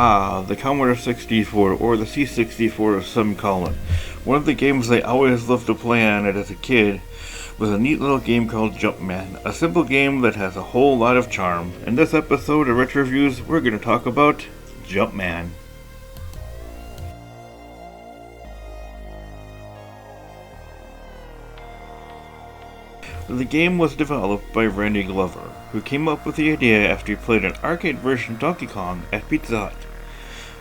Ah, the Commodore 64, or the C64 as some call it. One of the games I always loved to play on it as a kid was a neat little game called Jumpman, a simple game that has a whole lot of charm. In this episode of Retro Reviews, we're going to talk about Jumpman. The game was developed by Randy Glover, who came up with the idea after he played an arcade version of Donkey Kong at Pizza Hut.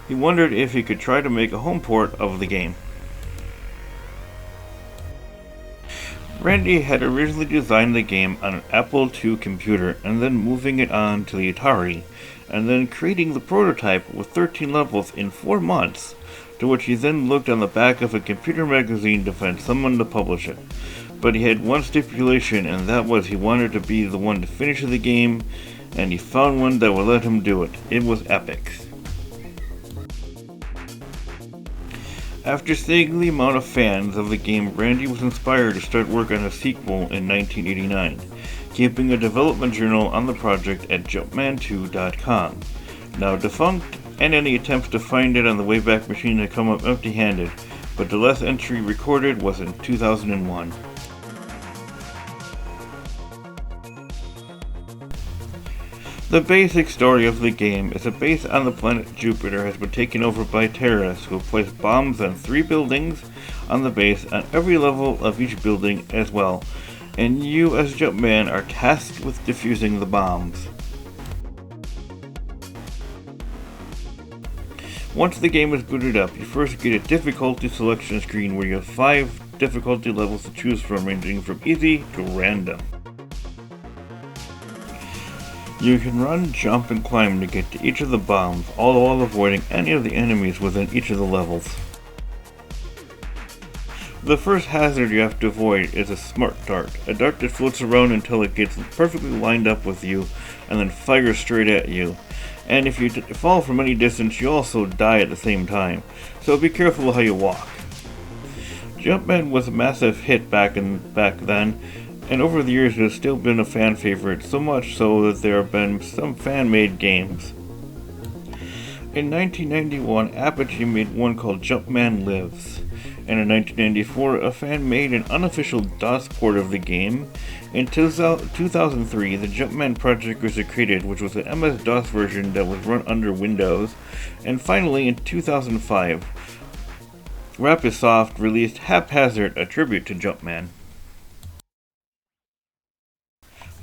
He wondered if he could try to make a home port of the game. Randy had originally designed the game on an Apple II computer and then moving it on to the Atari, and then creating the prototype with 13 levels in 4 months, to which he then looked on the back of a computer magazine to find someone to publish it. But he had one stipulation, and that was he wanted to be the one to finish the game, and he found one that would let him do it. It was epic. After seeing the amount of fans of the game, Randy was inspired to start work on a sequel in 1989, keeping a development journal on the project at Jumpman2.com. Now defunct, and any attempts to find it on the Wayback Machine had come up empty-handed, but the last entry recorded was in 2001. The basic story of the game is that base on the planet Jupiter has been taken over by terrorists who have placed bombs on 3 buildings on the base, on every level of each building as well, and you as Jumpman are tasked with defusing the bombs. Once the game is booted up, you first get a difficulty selection screen where you have 5 difficulty levels to choose from, ranging from easy to random. You can run, jump, and climb to get to each of the bombs, all while avoiding any of the enemies within each of the levels. The first hazard you have to avoid is a smart dart, a dart that floats around until it gets perfectly lined up with you and then fires straight at you. And if you fall from any distance, you also die at the same time, so be careful how you walk. Jumpman was a massive hit back then, and over the years it has still been a fan favorite, so much so that there have been some fan-made games. In 1991, Apogee made one called Jumpman Lives, and in 1994, a fan made an unofficial DOS port of the game. In 2003, the Jumpman project was created, which was an MS-DOS version that was run under Windows, and finally in 2005, Rapisoft released Haphazard, a tribute to Jumpman.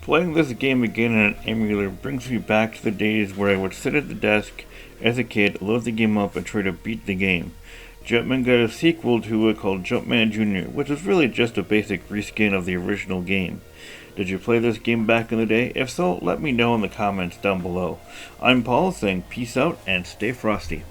Playing this game again on an emulator brings me back to the days where I would sit at the desk as a kid, load the game up, and try to beat the game. Jumpman got a sequel to it called Jumpman Jr, which is really just a basic reskin of the original game. Did you play this game back in the day? If so, let me know in the comments down below. I'm Paul, saying peace out and stay frosty.